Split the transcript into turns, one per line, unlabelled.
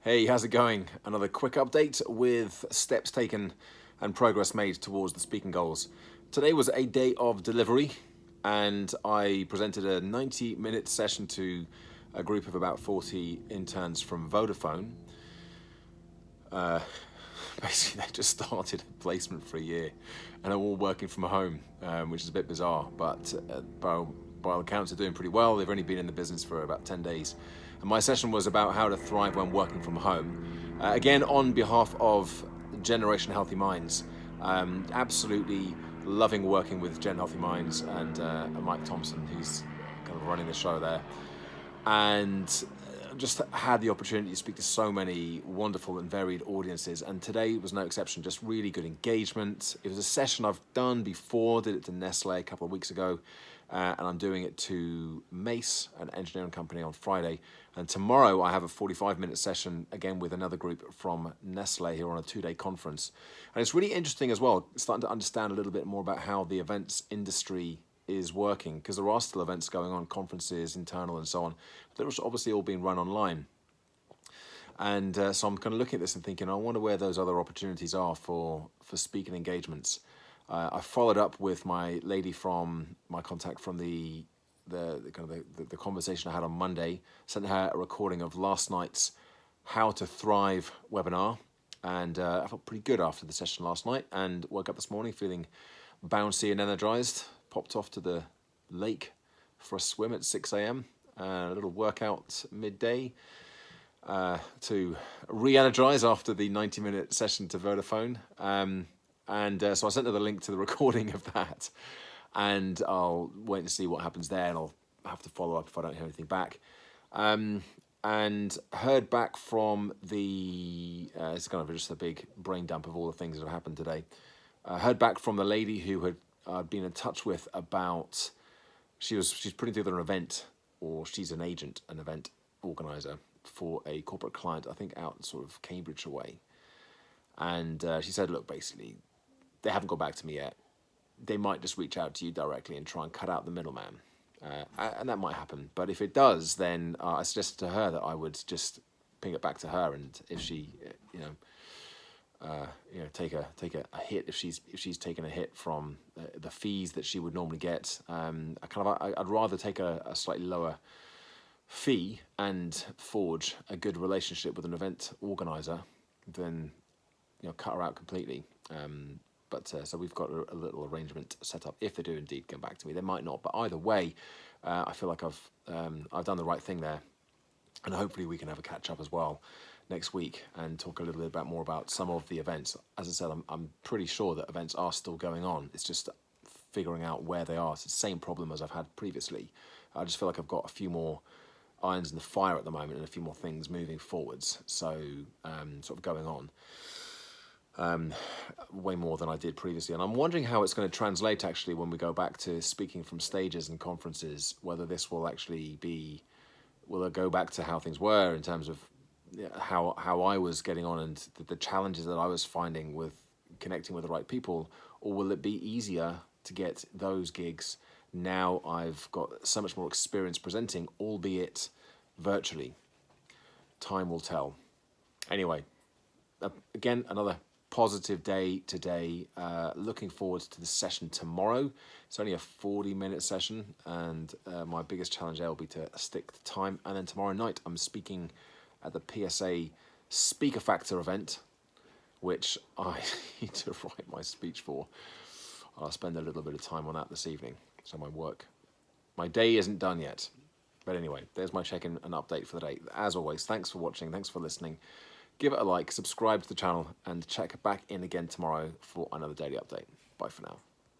Hey, how's it going? Another quick update with steps taken and progress made towards the speaking goals. Today was a day of delivery, and I presented a 90-minute session to a group of about 40 interns from Vodafone. Basically, they just started a placement for a year and are all working from home, which is a bit bizarre, but by all accounts, they're doing pretty well. They've only been in the business for about 10 days. And my session was about how to thrive when working from home. Again, on behalf of Generation Healthy Minds, absolutely loving working with Gen Healthy Minds and Mike Thompson, who's kind of running the show there. And just had the opportunity to speak to so many wonderful and varied audiences, and today was no exception. Just really good engagement. It was a session I've done before, did it to Nestle a couple of weeks ago, and I'm doing it to Mace, an engineering company, on Friday. And tomorrow I have a 45-minute session again with another group from Nestle here on a 2-day conference. And it's really interesting as well, starting to understand a little bit more about how the events industry is working, because there are still events going on, conferences, internal and so on. They're obviously all being run online. And so I'm kind of looking at this and thinking, I wonder where those other opportunities are for speaking engagements. I followed up with my lady from my contact from the conversation I had on Monday, sent her a recording of last night's How to Thrive webinar. And I felt pretty good after the session last night, and woke up this morning feeling bouncy and energized. Popped off to the lake for a swim at 6 a.m. A little workout midday to re-energize after the 90-minute session to Vodafone. So I sent her the link to the recording of that, and I'll wait and see what happens there, and I'll have to follow up if I don't hear anything back. And heard back from the, it's kind of just a big brain dump of all the things that have happened today. Heard back from the lady who had been in touch with about, she's putting together an event, or she's an agent, an event organizer for a corporate client, I think out sort of Cambridge away. And she said, look, basically, they haven't got back to me yet. They might just reach out to you directly and try and cut out the middleman. And that might happen. But if it does, then I suggested to her that I would just ping it back to her, and if she, take a hit if she's taken a hit from the fees that she would normally get. I'd rather take a slightly lower fee and forge a good relationship with an event organizer than cut her out completely. So we've got a little arrangement set up. If they do indeed come back to me, they might not. But either way, I feel like I've done the right thing there, and hopefully we can have a catch up as well next week and talk a little bit more about some of the events. As I said, I'm pretty sure that events are still going on. It's just figuring out where they are. It's the same problem as I've had previously. I just feel like I've got a few more irons in the fire at the moment and a few more things moving forwards. So sort of going on. Way more than I did previously, and I'm wondering how it's going to translate actually when we go back to speaking from stages and conferences, whether this will actually be, will it go back to how things were in terms of how I was getting on and the challenges that I was finding with connecting with the right people, or will it be easier to get those gigs now I've got so much more experience presenting, albeit virtually? Time will tell. Anyway, again, another positive day today. Looking forward to the session tomorrow. It's only a 40-minute session, and my biggest challenge there will be to stick to time. And then tomorrow night I'm speaking at the PSA Speaker Factor event, which I need to write my speech for. I'll spend a little bit of time on that this evening. So my day isn't done yet. But anyway, there's my check-in and update for the day. As always, thanks for watching, thanks for listening. Give it a like, subscribe to the channel, and check back in again tomorrow for another daily update. Bye for now.